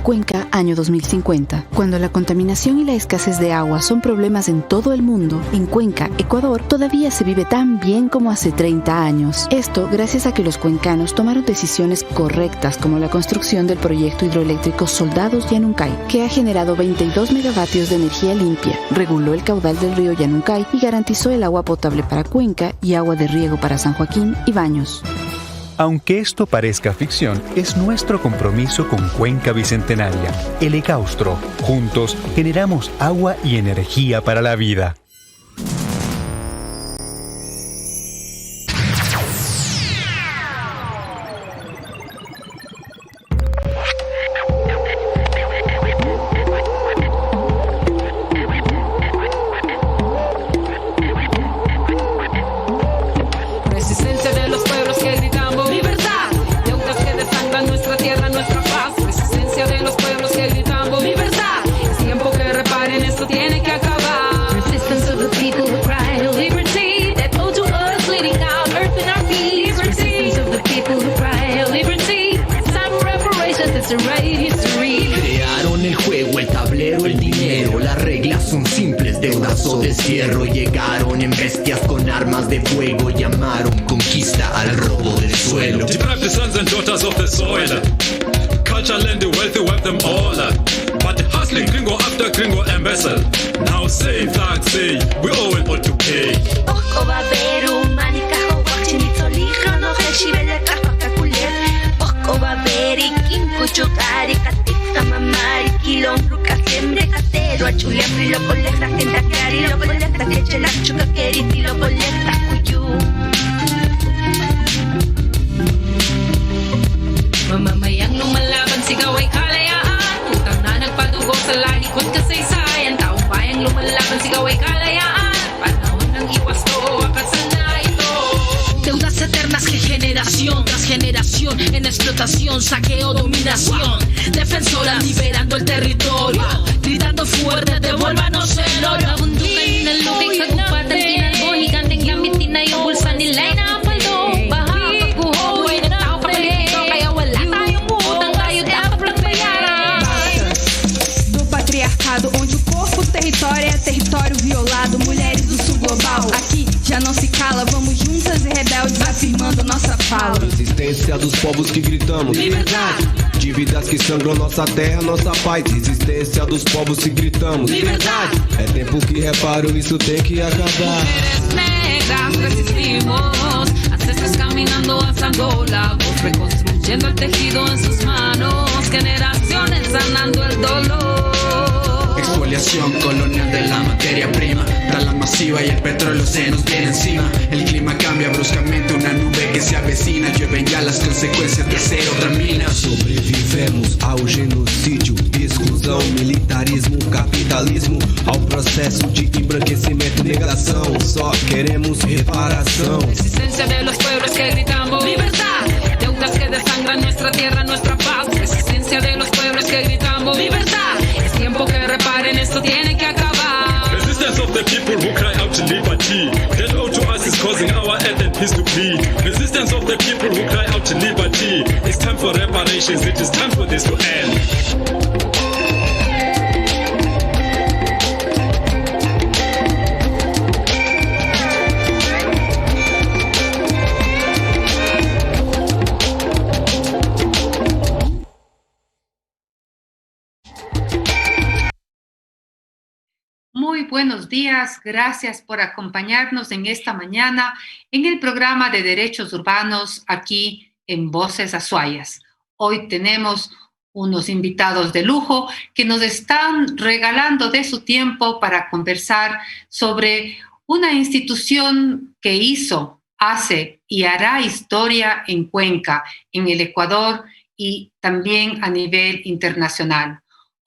Cuenca, año 2050. Cuando la contaminación y la escasez de agua son problemas en todo el mundo, en Cuenca, Ecuador, todavía se vive tan bien como hace 30 años. Esto gracias a que los cuencanos tomaron decisiones correctas, como la construcción del proyecto hidroeléctrico Soldados Yanuncay, que ha generado 22 megavatios de energía limpia, reguló el caudal del río Yanuncay y garantizó el agua potable para Cuenca y agua de riego para San Joaquín y Baños. Aunque esto parezca ficción, es nuestro compromiso con Cuenca Bicentenaria, el Ecaustro. Juntos generamos agua y energía para la vida. Crearon el juego, el tablero, el dinero. Las reglas son simples, deudas o destierro. Llegaron en bestias con armas de fuego. Llamaron conquista al robo del suelo. Die brave sons and daughters of the soil. Culture, land, the wealthy, wipe them all. But the hustling gringo after gringo embezzle. Now say, flag say, we owe it all to pay. Oko baberu, manika hawachinito lijo no heshibele kahpakakuler. Oko baberi, kinkuchukari, katika mamari, kilon ruka siempre katero. Achulia frilo colecta, gente cari lo colecta, que chela chuka keriti lo colecta kuyu. Mamamayang lumalaban sigaw ay kalayaan. Utang na nagpadugo sa lalikod kasaysayan. Taong bayang lumalaban sigaw ay kalayaan. Panahon ng iwas to, akasal na ito. Deudas eternas que generación tras generación en explotación, saqueo, dominación. Defensoras liberando el territorio, gritando fuerte, devuélvanos el oro. Nabundukan ng lubig sa kupatan, tinalbo, higanteng gamitin na yung bulsa nila ay napaldo. Baha, pagkuho, buhay na tao, kapalito, kaya wala tayong utang, tayo dapat magbayaran. Do patriarcado, onde o corpo território é território violado, mulheres do sul global. Aqui já não se cala, vamos juntas e rebeldes afirmando nossa fala. Resistência dos povos que gritamos liberdade, dívidas que sangram nossa terra, nossa paz. Resistência dos povos que gritamos liberdade. É tempo que reparo, isso tem que acabar. Mujeres negras resistimos, ancestros caminando hasta Angola, vos reconstruyendo el tejido en sus manos, generaciones sanando el dolor. Expoliación colonial de la materia prima, tala masiva y el petróleo se nos viene encima. El clima cambia bruscamente, una nube que se avecina. Llueven ya las consecuencias de hacer otra mina. Sobrevivemos ao genocídio, exclusão, militarismo, capitalismo, ao processo de embranquecimento, negação. Só queremos reparação. Resistencia de los pueblos que gritamos libertad, deudas que desangran nuestra tierra, nuestra paz. Resistencia de los pueblos que gritamos libertad, es tiempo que reparen, esto tiene que acabar. Resistance of the people who cry out to liberty. That owed to us is causing our earth and peace to bleed. Resistance of the people who cry out to liberty. It's time for reparations, it is time for this to end. Muy buenos días, gracias por acompañarnos en esta mañana en el programa de Derechos Urbanos aquí en Voces Azuayas. Hoy tenemos unos invitados de lujo que nos están regalando de su tiempo para conversar sobre una institución que hizo, hace y hará historia en Cuenca, en el Ecuador y también a nivel internacional.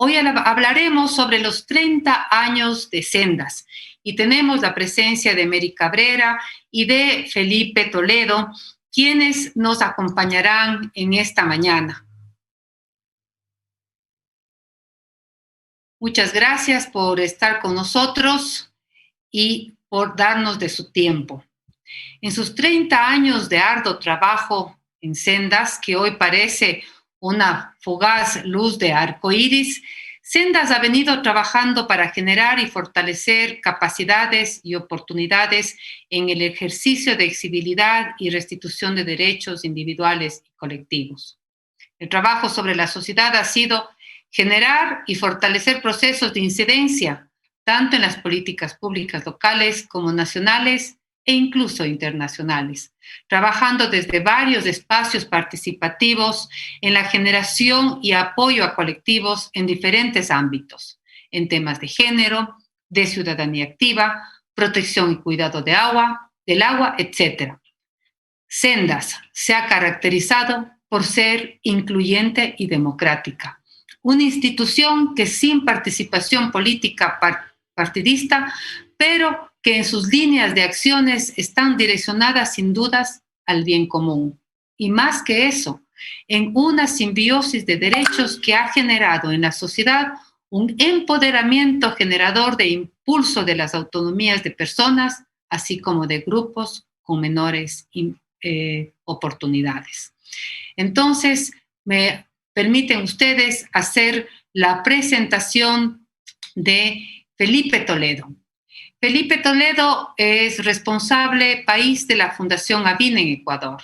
Hoy hablaremos sobre los 30 años de Sendas y tenemos la presencia de Mary Cabrera y de Felipe Toledo, quienes nos acompañarán en esta mañana. Muchas gracias por estar con nosotros y por darnos de su tiempo. En sus 30 años de arduo trabajo en Sendas, que hoy parece una fugaz luz de arco iris, Sendas ha venido trabajando para generar y fortalecer capacidades y oportunidades en el ejercicio de exigibilidad y restitución de derechos individuales y colectivos. El trabajo sobre la sociedad ha sido generar y fortalecer procesos de incidencia, tanto en las políticas públicas locales como nacionales e incluso internacionales, trabajando desde varios espacios participativos en la generación y apoyo a colectivos en diferentes ámbitos, en temas de género, de ciudadanía activa, protección y cuidado del agua, etc. Sendas se ha caracterizado por ser incluyente y democrática, una institución que sin participación política partidista, pero que en sus líneas de acciones están direccionadas sin dudas al bien común. Y más que eso, en una simbiosis de derechos que ha generado en la sociedad un empoderamiento generador de impulso de las autonomías de personas, así como de grupos con menores oportunidades. Entonces, me permiten ustedes hacer la presentación de Felipe Toledo. Felipe Toledo es responsable país de la Fundación ABIN en Ecuador,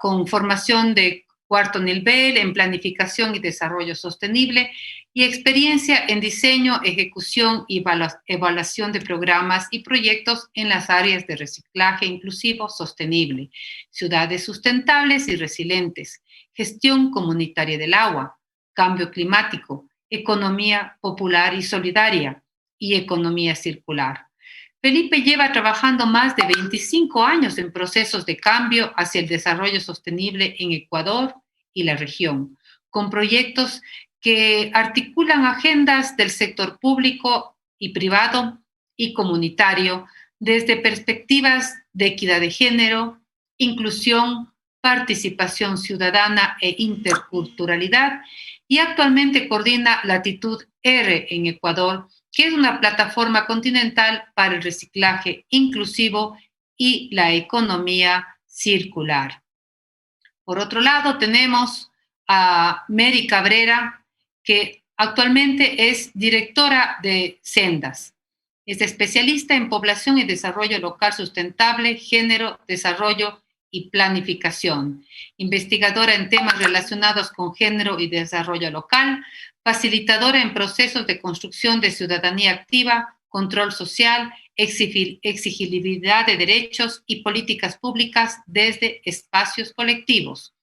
con formación de cuarto nivel en planificación y desarrollo sostenible y experiencia en diseño, ejecución y evaluación de programas y proyectos en las áreas de reciclaje inclusivo sostenible, ciudades sustentables y resilientes, gestión comunitaria del agua, cambio climático, economía popular y solidaria, y economía circular. Felipe lleva trabajando más de 25 años en procesos de cambio hacia el desarrollo sostenible en Ecuador y la región, con proyectos que articulan agendas del sector público y privado y comunitario desde perspectivas de equidad de género, inclusión, participación ciudadana e interculturalidad, y actualmente coordina Latitud R en Ecuador, que es una plataforma continental para el reciclaje inclusivo y la economía circular. Por otro lado, tenemos a Mary Cabrera, que actualmente es directora de Sendas. Es especialista en población y desarrollo local sustentable, género, desarrollo y planificación, investigadora en temas relacionados con género y desarrollo local, facilitadora en procesos de construcción de ciudadanía activa, control social, exigibilidad de derechos y políticas públicas desde espacios colectivos.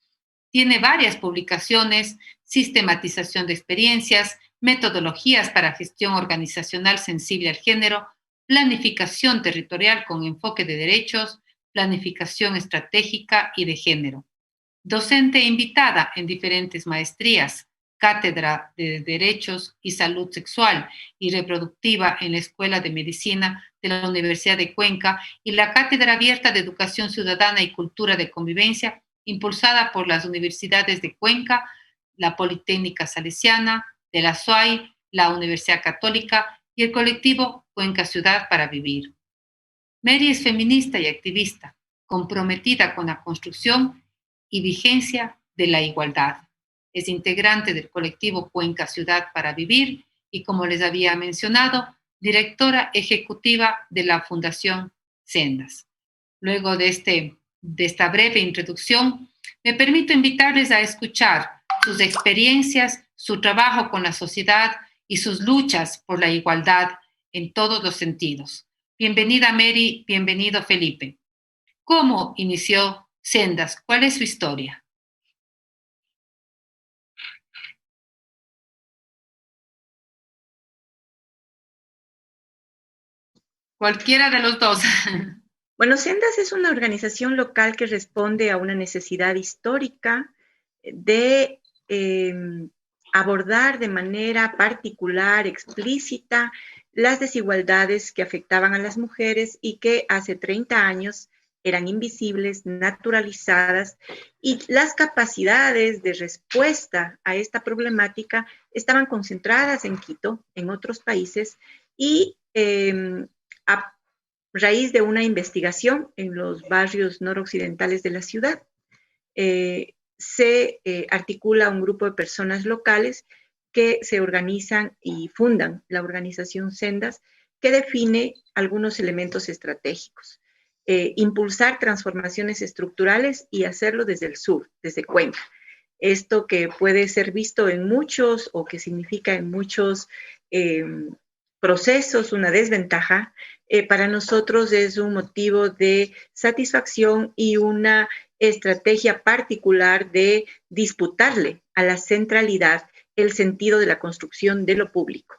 Tiene varias publicaciones, sistematización de experiencias, metodologías para gestión organizacional sensible al género, planificación territorial con enfoque de derechos, planificación estratégica y de género. Docente invitada en diferentes maestrías, Cátedra de Derechos y Salud Sexual y Reproductiva en la Escuela de Medicina de la Universidad de Cuenca y la Cátedra Abierta de Educación Ciudadana y Cultura de Convivencia, impulsada por las universidades de Cuenca, la Politécnica Salesiana, de la SUAY, la Universidad Católica y el colectivo Cuenca Ciudad para Vivir. Mary es feminista y activista, comprometida con la construcción y vigencia de la igualdad. Es integrante del colectivo Cuenca Ciudad para Vivir y, como les había mencionado, directora ejecutiva de la Fundación Sendas. Luego de esta breve introducción, me permito invitarles a escuchar sus experiencias, su trabajo con la sociedad y sus luchas por la igualdad en todos los sentidos. Bienvenida Mary, bienvenido Felipe. ¿Cómo inició Sendas? ¿Cuál es su historia? Cualquiera de los dos. Bueno, Sendas es una organización local que responde a una necesidad histórica de abordar de manera particular, explícita, las desigualdades que afectaban a las mujeres y que hace 30 años eran invisibles, naturalizadas, y las capacidades de respuesta a esta problemática estaban concentradas en Quito, en otros países, y a raíz de una investigación en los barrios noroccidentales de la ciudad, se articula un grupo de personas locales que se organizan y fundan la organización Sendas, que define algunos elementos estratégicos. Impulsar transformaciones estructurales y hacerlo desde el sur, desde Cuenca. Esto que puede ser visto en muchos o que significa en muchos procesos una desventaja, para nosotros es un motivo de satisfacción y una estrategia particular de disputarle a la centralidad el sentido de la construcción de lo público.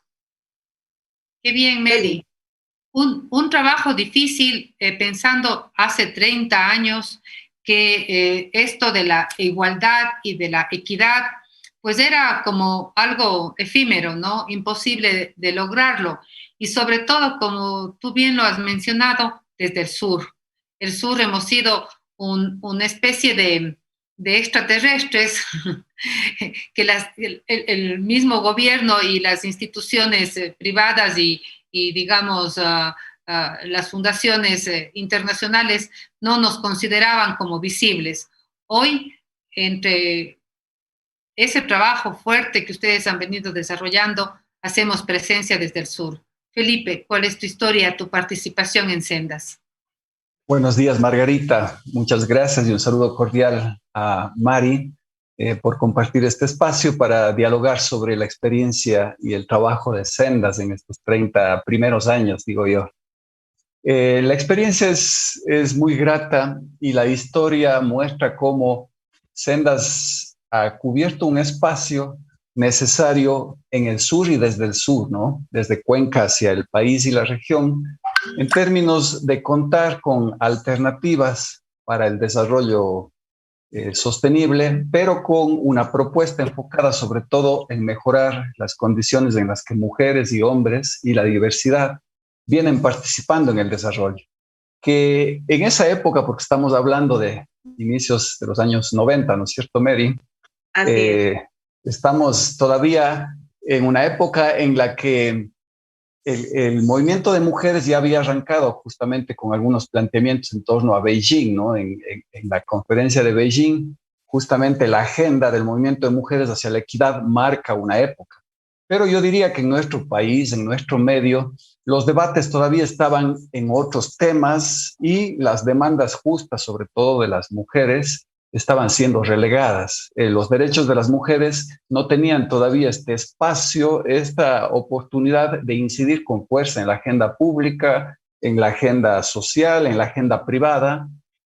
Qué bien, Mary. Un trabajo difícil, pensando hace 30 años que esto de la igualdad y de la equidad, pues era como algo efímero, ¿no? Imposible de lograrlo. Y sobre todo, como tú bien lo has mencionado, desde el sur. El sur hemos sido una especie de extraterrestres que el mismo gobierno y las instituciones privadas y digamos, las fundaciones internacionales no nos consideraban como visibles. Hoy, entre ese trabajo fuerte que ustedes han venido desarrollando, hacemos presencia desde el sur. Felipe, ¿cuál es tu historia, tu participación en Sendas? Buenos días, Margarita. Muchas gracias y un saludo cordial a Mari por compartir este espacio para dialogar sobre la experiencia y el trabajo de Sendas en estos 30 primeros años, digo yo. La experiencia es muy grata y la historia muestra cómo Sendas ha cubierto un espacio necesario en el sur y desde el sur, ¿no? Desde Cuenca hacia el país y la región, en términos de contar con alternativas para el desarrollo sostenible, pero con una propuesta enfocada sobre todo en mejorar las condiciones en las que mujeres y hombres y la diversidad vienen participando en el desarrollo. Que en esa época, porque estamos hablando de inicios de los años 90, ¿no es cierto, Mary? Estamos todavía en una época en la que el movimiento de mujeres ya había arrancado justamente con algunos planteamientos en torno a Beijing, ¿no? En la conferencia de Beijing, justamente la agenda del movimiento de mujeres hacia la equidad marca una época. Pero yo diría que en nuestro país, en nuestro medio, los debates todavía estaban en otros temas y las demandas justas, sobre todo de las mujeres, estaban siendo relegadas. Los derechos de las mujeres no tenían todavía este espacio, esta oportunidad de incidir con fuerza en la agenda pública, en la agenda social, en la agenda privada.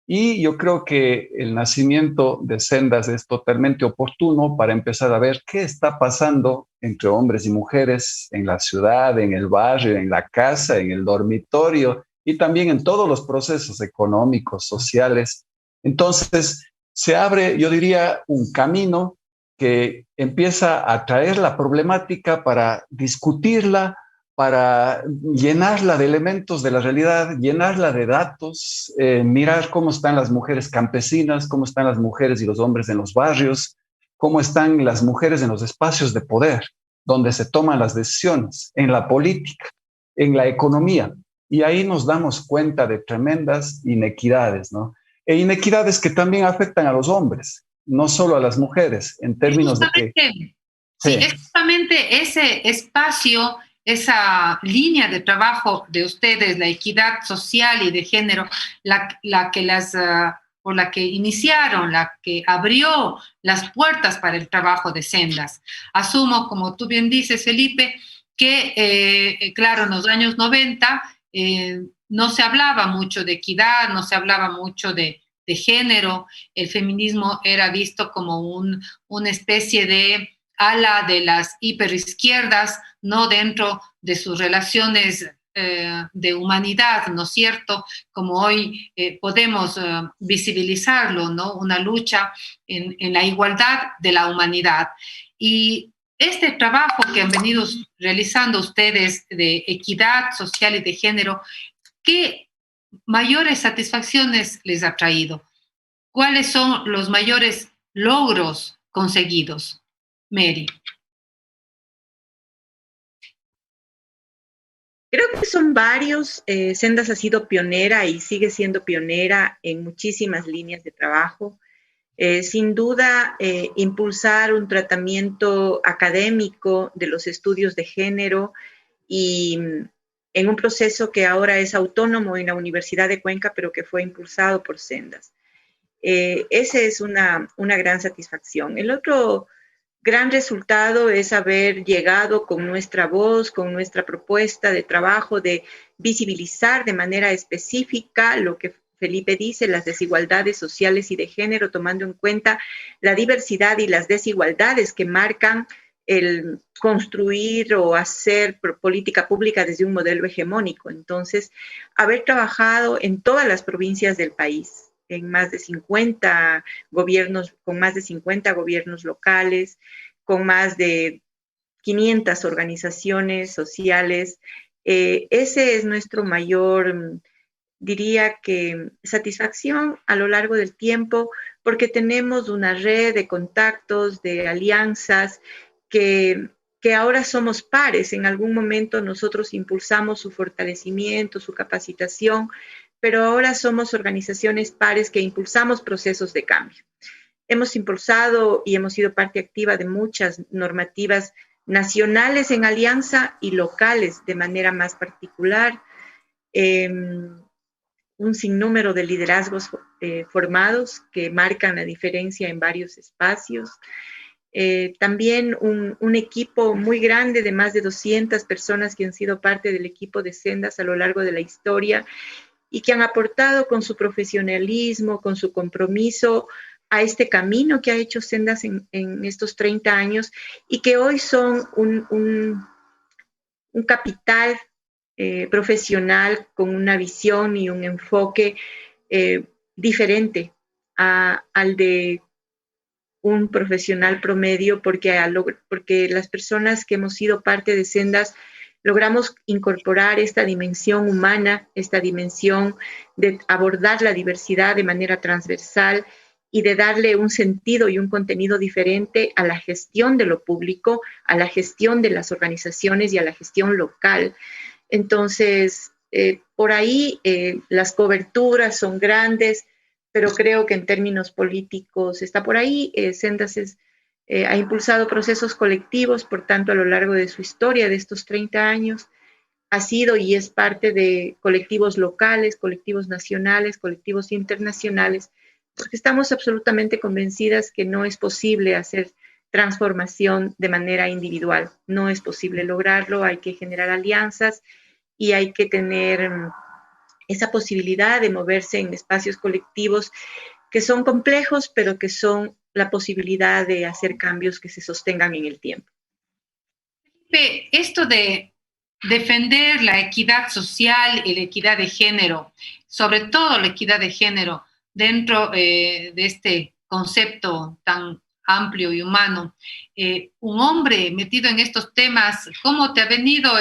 Y yo creo que el nacimiento de Sendas es totalmente oportuno para empezar a ver qué está pasando entre hombres y mujeres en la ciudad, en el barrio, en la casa, en el dormitorio y también en todos los procesos económicos, sociales. Entonces, se abre, yo diría, un camino que empieza a traer la problemática para discutirla, para llenarla de elementos de la realidad, llenarla de datos, mirar cómo están las mujeres campesinas, cómo están las mujeres y los hombres en los barrios, cómo están las mujeres en los espacios de poder, donde se toman las decisiones, en la política, en la economía. Y ahí nos damos cuenta de tremendas inequidades, ¿no? E inequidades que también afectan a los hombres, no solo a las mujeres, en términos de que... Sí, es justamente ese espacio, esa línea de trabajo de ustedes, la equidad social y de género, por la que iniciaron, la que abrió las puertas para el trabajo de Sendas. Asumo, como tú bien dices, Felipe, que, claro, en los años 90 no se hablaba mucho de equidad, no se hablaba mucho de género, el feminismo era visto como una especie de ala de las hiperizquierdas, no dentro de sus relaciones de humanidad, ¿no es cierto? Como hoy podemos visibilizarlo, ¿no? Una lucha en la igualdad de la humanidad. Y este trabajo que han venido realizando ustedes de equidad social y de género, ¿qué mayores satisfacciones les ha traído? ¿Cuáles son los mayores logros conseguidos? Mary. Creo que son varios. Sendas ha sido pionera y sigue siendo pionera en muchísimas líneas de trabajo. Sin duda, impulsar un tratamiento académico de los estudios de género y en un proceso que ahora es autónomo en la Universidad de Cuenca, pero que fue impulsado por Sendas. Esa es una gran satisfacción. El otro gran resultado es haber llegado con nuestra voz, con nuestra propuesta de trabajo, de visibilizar de manera específica lo que Felipe dice, las desigualdades sociales y de género, tomando en cuenta la diversidad y las desigualdades que marcan el construir o hacer política pública desde un modelo hegemónico. Entonces, haber trabajado en todas las provincias del país, en más de 50 gobiernos, con más de 50 gobiernos locales, con más de 500 organizaciones sociales, ese es nuestro mayor, diría que, satisfacción a lo largo del tiempo, porque tenemos una red de contactos, de alianzas, que ahora somos pares. En algún momento nosotros impulsamos su fortalecimiento, su capacitación, pero ahora somos organizaciones pares que impulsamos procesos de cambio. Hemos impulsado y hemos sido parte activa de muchas normativas nacionales en alianza y locales de manera más particular. Un sinnúmero de liderazgos formados que marcan la diferencia en varios espacios. También un equipo muy grande de más de 200 personas que han sido parte del equipo de Sendas a lo largo de la historia y que han aportado con su profesionalismo, con su compromiso a este camino que ha hecho Sendas en estos 30 años y que hoy son un capital profesional con una visión y un enfoque diferente al de un profesional promedio, porque las personas que hemos sido parte de Sendas logramos incorporar esta dimensión humana, esta dimensión de abordar la diversidad de manera transversal y de darle un sentido y un contenido diferente a la gestión de lo público, a la gestión de las organizaciones y a la gestión local. Entonces, por ahí las coberturas son grandes, pero creo que en términos políticos está por ahí. Sendas ha impulsado procesos colectivos, por tanto, a lo largo de su historia, de estos 30 años, ha sido y es parte de colectivos locales, colectivos nacionales, colectivos internacionales, porque estamos absolutamente convencidas que no es posible hacer transformación de manera individual. No es posible lograrlo, hay que generar alianzas y hay que tener esa posibilidad de moverse en espacios colectivos que son complejos, pero que son la posibilidad de hacer cambios que se sostengan en el tiempo. Felipe, esto de defender la equidad social y la equidad de género, sobre todo la equidad de género, dentro de este concepto tan amplio y humano, un hombre metido en estos temas, ¿cómo te ha venido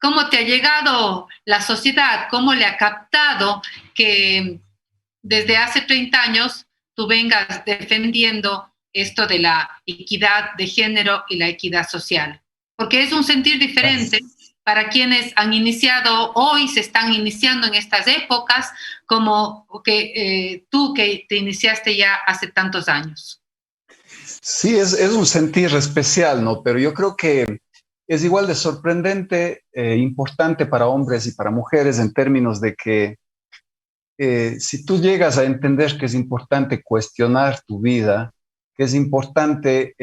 cómo te ha llegado la sociedad, cómo le ha captado que desde hace 30 años tú vengas defendiendo esto de la equidad de género y la equidad social? Porque es un sentir diferente para quienes han iniciado hoy, se están iniciando en estas épocas, como que tú que te iniciaste ya hace tantos años. Sí, es un sentir especial, ¿no? Pero yo creo que es igual de sorprendente, importante para hombres y para mujeres en términos de que si tú llegas a entender que es importante cuestionar tu vida, que es importante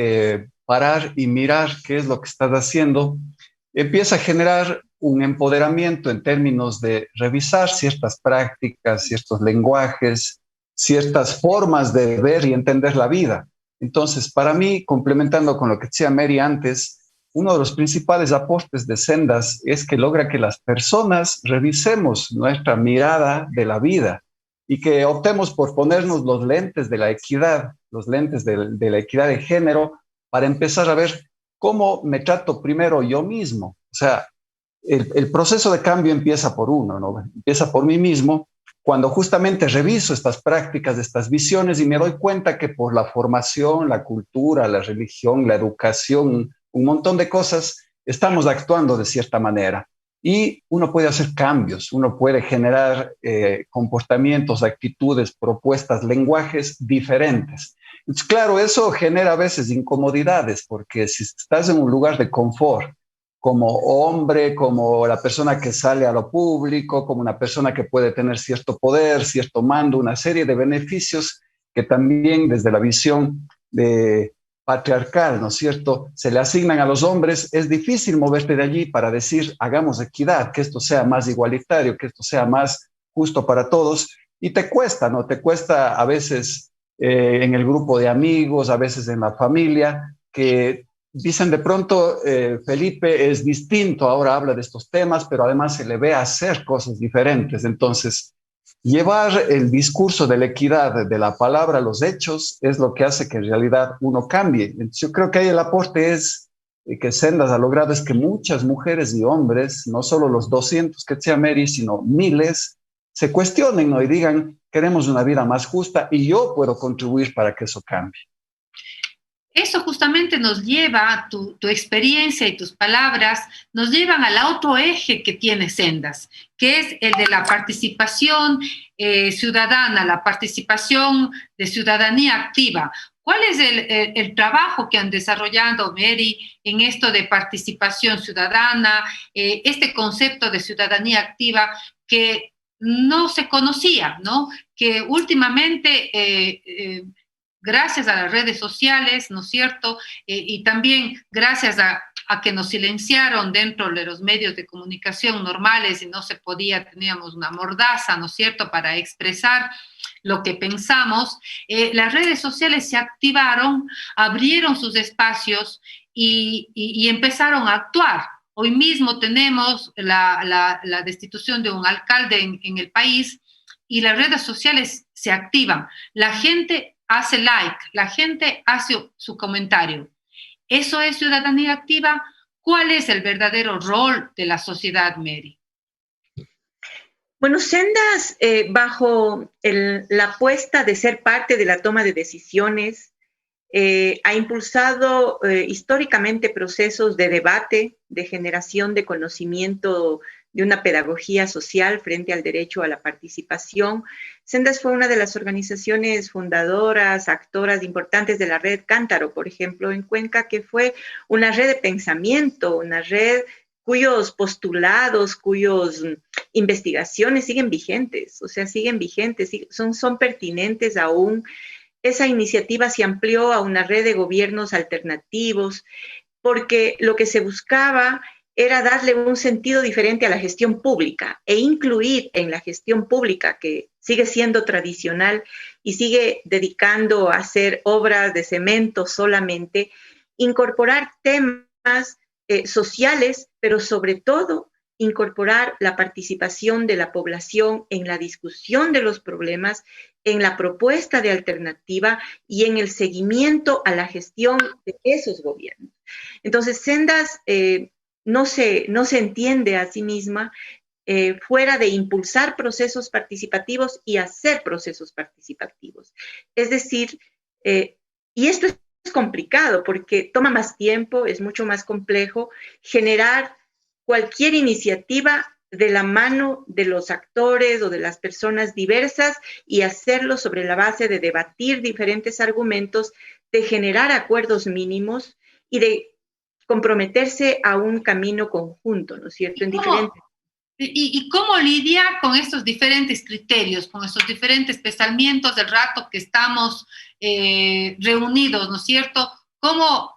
parar y mirar qué es lo que estás haciendo, empieza a generar un empoderamiento en términos de revisar ciertas prácticas, ciertos lenguajes, ciertas formas de ver y entender la vida. Entonces, para mí, complementando con lo que decía Mary antes, uno de los principales aportes de Sendas es que logra que las personas revisemos nuestra mirada de la vida y que optemos por ponernos los lentes de la equidad, los lentes de la equidad de género, para empezar a ver cómo me trato primero yo mismo. O sea, el proceso de cambio empieza por uno, ¿no? Empieza por mí mismo, cuando justamente reviso estas prácticas, estas visiones y me doy cuenta que por la formación, la cultura, la religión, la educación, un montón de cosas, estamos actuando de cierta manera. y uno puede hacer cambios, uno puede generar comportamientos, actitudes, propuestas, lenguajes diferentes. Entonces, claro, eso genera a veces incomodidades, porque si estás en un lugar de confort, como hombre, como la persona que sale a lo público, como una persona que puede tener cierto poder, cierto mando, una serie de beneficios que también desde la visión de patriarcal, ¿no es cierto?, se le asignan a los hombres, es difícil moverte de allí para decir, hagamos equidad, que esto sea más igualitario, que esto sea más justo para todos, y te cuesta, ¿no? Te cuesta a veces en el grupo de amigos, a veces en la familia, que dicen de pronto, Felipe es distinto, ahora habla de estos temas, pero además se le ve hacer cosas diferentes. Entonces, llevar el discurso de la equidad de la palabra a los hechos es lo que hace que en realidad uno cambie. Entonces, yo creo que ahí el aporte es que Sendas ha logrado es que muchas mujeres y hombres, no solo los 200 que sea Mary, sino miles, se cuestionen, ¿no? Y digan, queremos una vida más justa y yo puedo contribuir para que eso cambie. Eso justamente nos lleva, tu experiencia y tus palabras, nos llevan al otro eje que tiene Sendas, que es el de la participación ciudadana, la participación de ciudadanía activa. ¿Cuál es el trabajo que han desarrollado, Mary, en esto de participación ciudadana, este concepto de ciudadanía activa que no se conocía, ¿no? Que últimamente gracias a las redes sociales, ¿no es cierto? Y también gracias a que nos silenciaron dentro de los medios de comunicación normales y no se podía, teníamos una mordaza, ¿no es cierto?, para expresar lo que pensamos, las redes sociales se activaron, abrieron sus espacios y empezaron a actuar. Hoy mismo tenemos la destitución de un alcalde en el país y las redes sociales se activan. La gente hace like, la gente hace su comentario. ¿Eso es ciudadanía activa? ¿Cuál es el verdadero rol de la sociedad, Mary? Bueno, Sendas, bajo la apuesta de ser parte de la toma de decisiones, ha impulsado históricamente procesos de debate, de generación de conocimiento, de una pedagogía social frente al derecho a la participación. Sendas fue una de las organizaciones fundadoras, actoras importantes de la red Cántaro, por ejemplo, en Cuenca, que fue una red de pensamiento, una red cuyos postulados, cuyas investigaciones siguen vigentes, o sea, siguen vigentes, son pertinentes aún. Esa iniciativa se amplió a una red de gobiernos alternativos, porque lo que se buscaba era darle un sentido diferente a la gestión pública e incluir en la gestión pública, que sigue siendo tradicional y sigue dedicando a hacer obras de cemento solamente, incorporar temas sociales, pero sobre todo incorporar la participación de la población en la discusión de los problemas, en la propuesta de alternativa y en el seguimiento a la gestión de esos gobiernos. Entonces, Sendas no se entiende a sí misma fuera de impulsar procesos participativos y hacer procesos participativos. Es decir, y esto es complicado porque toma más tiempo, es mucho más complejo generar cualquier iniciativa de la mano de los actores o de las personas diversas y hacerlo sobre la base de debatir diferentes argumentos, de generar acuerdos mínimos y de comprometerse a un camino conjunto, ¿no es cierto? ¿Y cómo lidiar con estos diferentes criterios, con estos diferentes pensamientos del rato que estamos reunidos, ¿no es cierto? ¿Cómo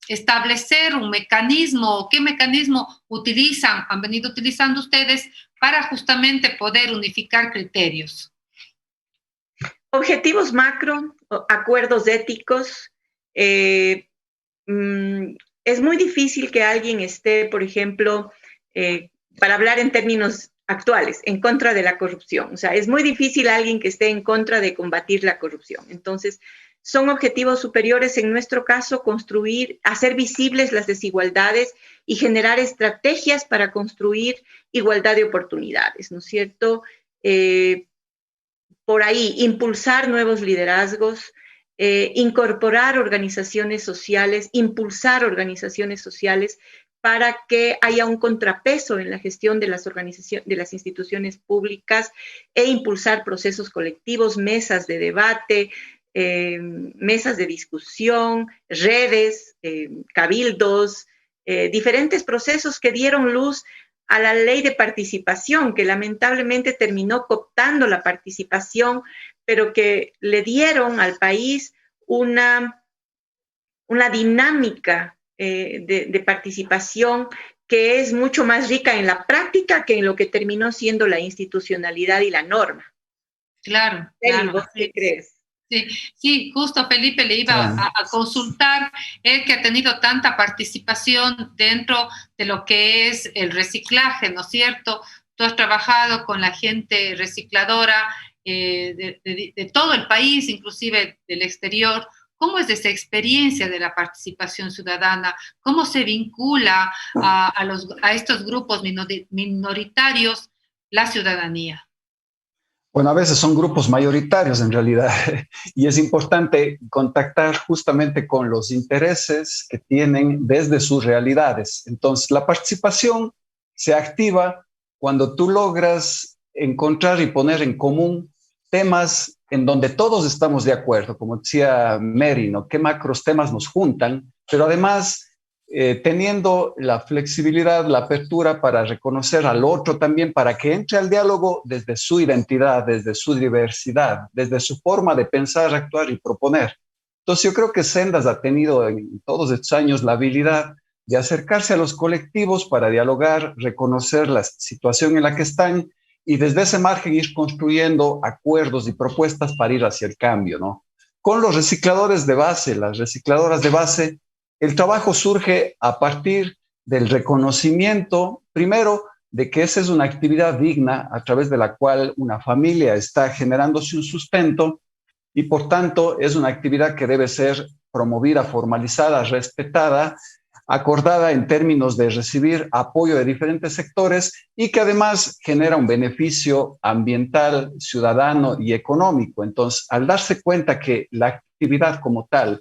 establecer un mecanismo, qué mecanismo han venido utilizando ustedes para justamente poder unificar criterios? Objetivos macro, acuerdos éticos. Es muy difícil que alguien esté, por ejemplo, para hablar en términos actuales, en contra de la corrupción. O sea, es muy difícil alguien que esté en contra de combatir la corrupción. Entonces, son objetivos superiores, en nuestro caso, construir, hacer visibles las desigualdades y generar estrategias para construir igualdad de oportunidades, ¿no es cierto? Por ahí, impulsar nuevos liderazgos, incorporar organizaciones sociales, impulsar organizaciones sociales para que haya un contrapeso en la gestión de las instituciones públicas e impulsar procesos colectivos, mesas de debate, mesas de discusión, redes, cabildos, diferentes procesos que dieron luz a la ley de participación, que lamentablemente terminó cooptando la participación, pero que le dieron al país una dinámica de participación que es mucho más rica en la práctica que en lo que terminó siendo la institucionalidad y la norma. Claro, Eli, ¿vos qué crees? Sí, justo Felipe le iba a consultar, él que ha tenido tanta participación dentro de lo que es el reciclaje, ¿no es cierto? Tú has trabajado con la gente recicladora de todo el país, inclusive del exterior. ¿Cómo es esa experiencia de la participación ciudadana? ¿Cómo se vincula a estos grupos minoritarios la ciudadanía? Bueno, a veces son grupos mayoritarios en realidad y es importante contactar justamente con los intereses que tienen desde sus realidades. Entonces, la participación se activa cuando tú logras encontrar y poner en común temas en donde todos estamos de acuerdo, como decía Mary, ¿no? ¿Qué macros temas nos juntan? Pero además, teniendo la flexibilidad, la apertura para reconocer al otro también, para que entre al diálogo desde su identidad, desde su diversidad, desde su forma de pensar, actuar y proponer. Entonces yo creo que Sendas ha tenido en todos estos años la habilidad de acercarse a los colectivos para dialogar, reconocer la situación en la que están y desde ese margen ir construyendo acuerdos y propuestas para ir hacia el cambio, ¿no? Con los recicladores de base, las recicladoras de base, el trabajo surge a partir del reconocimiento, primero, de que esa es una actividad digna a través de la cual una familia está generándose un sustento y, por tanto, es una actividad que debe ser promovida, formalizada, respetada, acordada en términos de recibir apoyo de diferentes sectores y que además genera un beneficio ambiental, ciudadano y económico. Entonces, al darse cuenta que la actividad como tal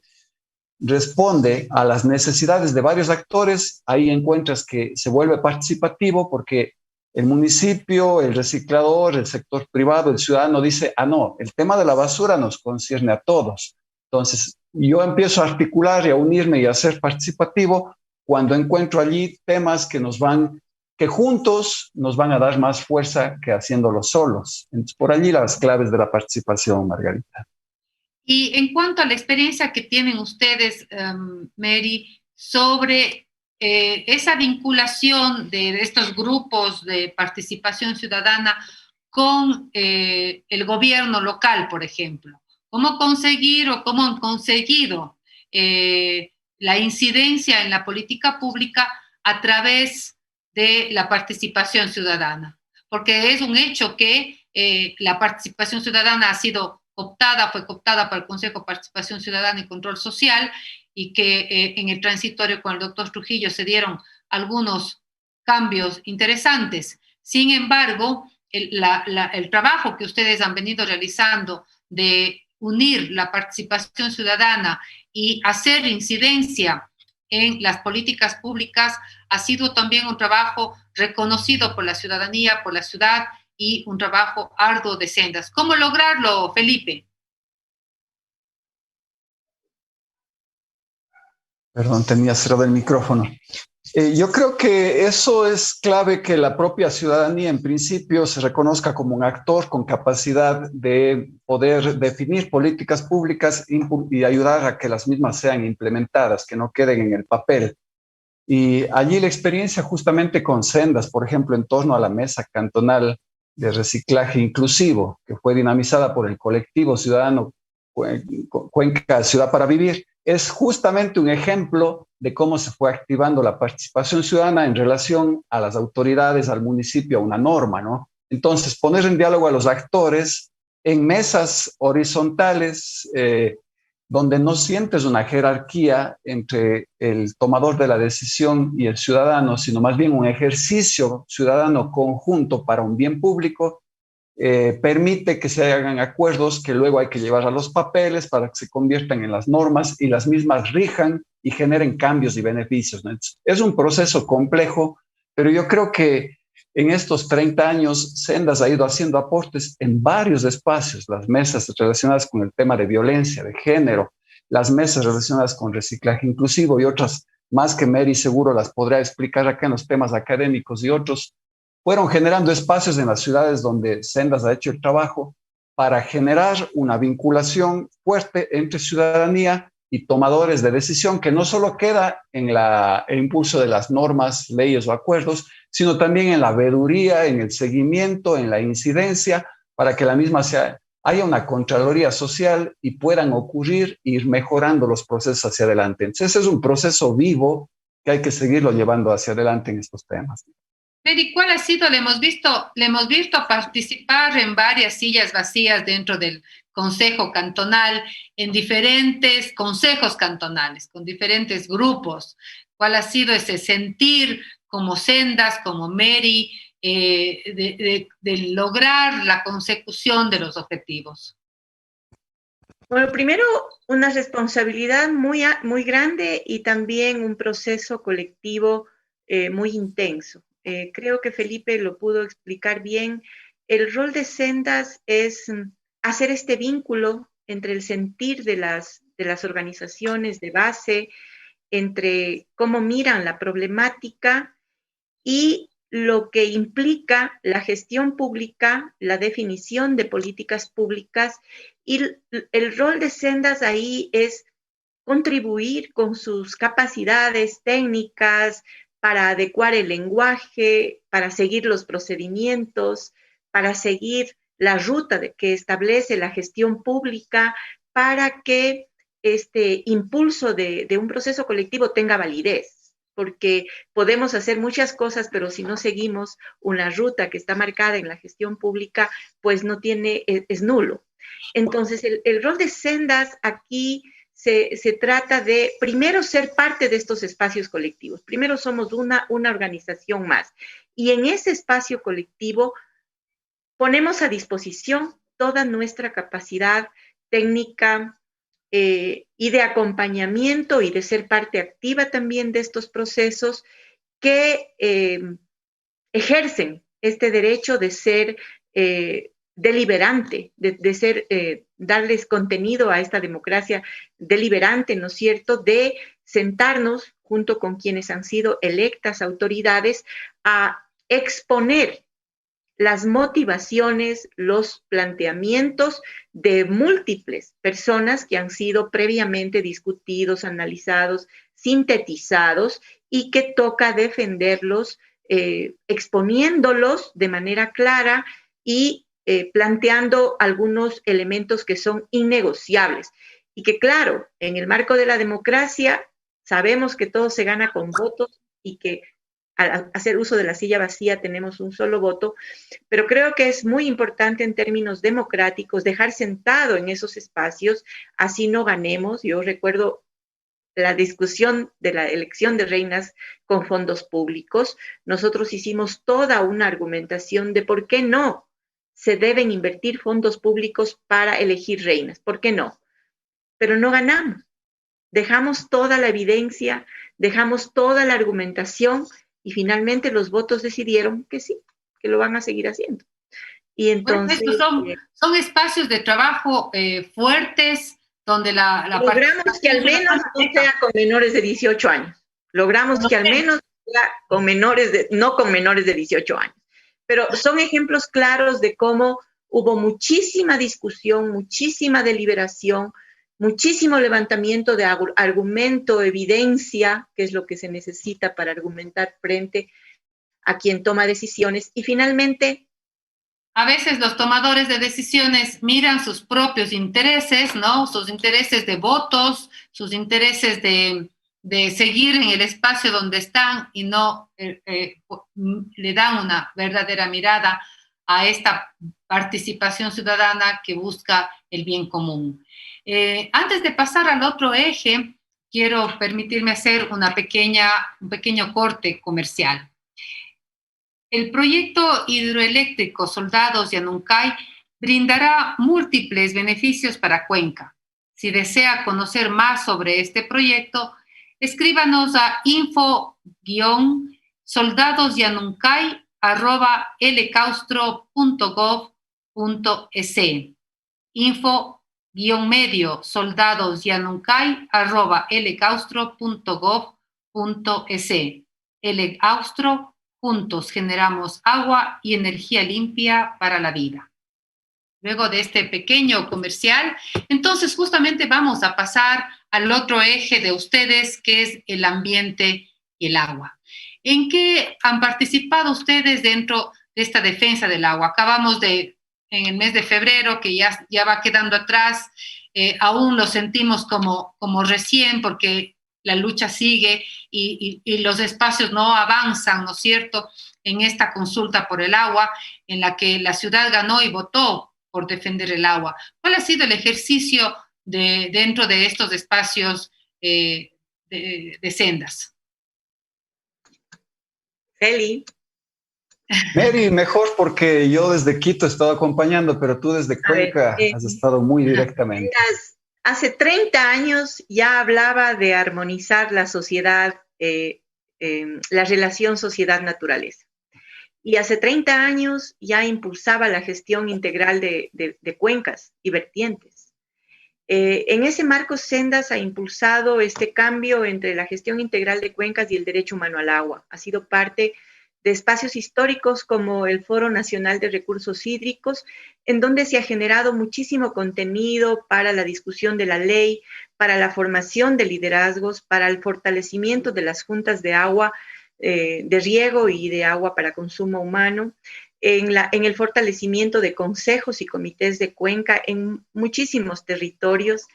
responde a las necesidades de varios actores, ahí encuentras que se vuelve participativo porque el municipio, el reciclador, el sector privado, el ciudadano dice, no, el tema de la basura nos concierne a todos. Entonces, yo empiezo a articular y a unirme y a ser participativo cuando encuentro allí temas que juntos nos van a dar más fuerza que haciéndolo solos. Entonces, por allí las claves de la participación, Margarita. Y en cuanto a la experiencia que tienen ustedes, Mary, sobre esa vinculación de estos grupos de participación ciudadana con el gobierno local, por ejemplo. ¿Cómo conseguir o cómo han conseguido la incidencia en la política pública a través de la participación ciudadana? Porque es un hecho que la participación ciudadana fue cooptada por el Consejo de Participación Ciudadana y Control Social y que en el transitorio con el doctor Trujillo se dieron algunos cambios interesantes. Sin embargo, el trabajo que ustedes han venido realizando de unir la participación ciudadana y hacer incidencia en las políticas públicas ha sido también un trabajo reconocido por la ciudadanía, por la ciudad, y un trabajo arduo de Sendas. ¿Cómo lograrlo, Felipe? Perdón, tenía cerrado el micrófono. Yo creo que eso es clave, que la propia ciudadanía en principio se reconozca como un actor con capacidad de poder definir políticas públicas y ayudar a que las mismas sean implementadas, que no queden en el papel. Y allí la experiencia justamente con Sendas, por ejemplo, en torno a la mesa cantonal de reciclaje inclusivo, que fue dinamizada por el colectivo ciudadano Cuenca Ciudad para Vivir, es justamente un ejemplo de cómo se fue activando la participación ciudadana en relación a las autoridades, al municipio, a una norma, ¿no? Entonces, poner en diálogo a los actores en mesas horizontales, donde no sientes una jerarquía entre el tomador de la decisión y el ciudadano, sino más bien un ejercicio ciudadano conjunto para un bien público, permite que se hagan acuerdos que luego hay que llevar a los papeles para que se conviertan en las normas y las mismas rijan y generen cambios y beneficios, ¿no? Es un proceso complejo, pero yo creo que en estos 30 años Sendas ha ido haciendo aportes en varios espacios, las mesas relacionadas con el tema de violencia, de género, las mesas relacionadas con reciclaje inclusivo y otras más que Mary seguro las podrá explicar acá en los temas académicos y otros, fueron generando espacios en las ciudades donde Sendas ha hecho el trabajo para generar una vinculación fuerte entre ciudadanía y tomadores de decisión que no solo queda en el impulso de las normas, leyes o acuerdos, sino también en la veeduría, en el seguimiento, en la incidencia, para que la misma haya una contraloría social y puedan ocurrir e ir mejorando los procesos hacia adelante. Entonces, ese es un proceso vivo que hay que seguirlo llevando hacia adelante en estos temas. Mary, ¿cuál ha sido? Le hemos visto participar en varias sillas vacías dentro del Consejo Cantonal, en diferentes consejos cantonales, con diferentes grupos. ¿Cuál ha sido ese sentir como Sendas, como Mary, de lograr la consecución de los objetivos? Bueno, primero, una responsabilidad muy grande y también un proceso colectivo muy intenso. Creo que Felipe lo pudo explicar bien. El rol de Sendas es hacer este vínculo entre el sentir de las organizaciones de base, entre cómo miran la problemática y lo que implica la gestión pública, la definición de políticas públicas, y el rol de Sendas ahí es contribuir con sus capacidades técnicas para adecuar el lenguaje, para seguir los procedimientos, para seguir la ruta que establece la gestión pública, para que este impulso de un proceso colectivo tenga validez, porque podemos hacer muchas cosas, pero si no seguimos una ruta que está marcada en la gestión pública, pues no tiene, es nulo. Entonces, el rol de Sendas aquí se trata de, primero, ser parte de estos espacios colectivos. Primero somos una organización más. Y en ese espacio colectivo ponemos a disposición toda nuestra capacidad técnica y de acompañamiento y de ser parte activa también de estos procesos que ejercen este derecho de ser deliberante, de ser, darles contenido a esta democracia deliberante, ¿no es cierto?, de sentarnos junto con quienes han sido electas autoridades a exponer las motivaciones, los planteamientos de múltiples personas que han sido previamente discutidos, analizados, sintetizados y que toca defenderlos, exponiéndolos de manera clara y planteando algunos elementos que son innegociables y que, claro, en el marco de la democracia sabemos que todo se gana con votos y que al hacer uso de la silla vacía tenemos un solo voto, pero creo que es muy importante en términos democráticos dejar sentado en esos espacios, así no ganemos. Yo recuerdo la discusión de la elección de reinas con fondos públicos. Nosotros hicimos toda una argumentación de por qué no se deben invertir fondos públicos para elegir reinas. ¿Por qué no? Pero no ganamos. Dejamos toda la evidencia, dejamos toda la argumentación y finalmente los votos decidieron que sí, que lo van a seguir haciendo. Y entonces... Bueno, son espacios de trabajo fuertes donde la logramos que al menos no sea con menores de 18 años. Logramos que al menos sea con no con menores de 18 años. Pero son ejemplos claros de cómo hubo muchísima discusión, muchísima deliberación, muchísimo levantamiento de argumento, evidencia, que es lo que se necesita para argumentar frente a quien toma decisiones. Y finalmente, a veces los tomadores de decisiones miran sus propios intereses, ¿no? Sus intereses de votos, sus intereses de seguir en el espacio donde están y no le dan una verdadera mirada a esta participación ciudadana que busca el bien común. Antes de pasar al otro eje, quiero permitirme hacer un pequeño corte comercial. El proyecto hidroeléctrico Soldados Yanuncay brindará múltiples beneficios para Cuenca. Si desea conocer más sobre este proyecto, escríbanos a info-soldadosyanuncay@lcaustro.gov.es. Info-medio soldadosyanuncay@lcaustro.gov.es. El Austro, juntos generamos agua y energía limpia para la vida. Luego de este pequeño comercial, entonces justamente vamos a pasar al otro eje de ustedes, que es el ambiente y el agua. ¿En qué han participado ustedes dentro de esta defensa del agua? En el mes de febrero, que ya va quedando atrás, aún lo sentimos como recién, porque la lucha sigue y los espacios no avanzan, ¿no es cierto?, en esta consulta por el agua, en la que la ciudad ganó y votó por defender el agua. ¿Cuál ha sido el ejercicio dentro de estos espacios de sendas? Eli. Mary, mejor, porque yo desde Quito he estado acompañando, pero tú desde Cuenca has estado muy directamente. Hace 30 años ya hablaba de armonizar la sociedad, la relación sociedad-naturaleza. Y hace 30 años ya impulsaba la gestión integral de cuencas y vertientes. En ese marco, Sendas ha impulsado este cambio entre la gestión integral de cuencas y el derecho humano al agua. Ha sido parte de espacios históricos como el Foro Nacional de Recursos Hídricos, en donde se ha generado muchísimo contenido para la discusión de la ley, para la formación de liderazgos, para el fortalecimiento de las juntas de agua, de riego y de agua para consumo humano, en el fortalecimiento de consejos y comités de cuenca en muchísimos territorios,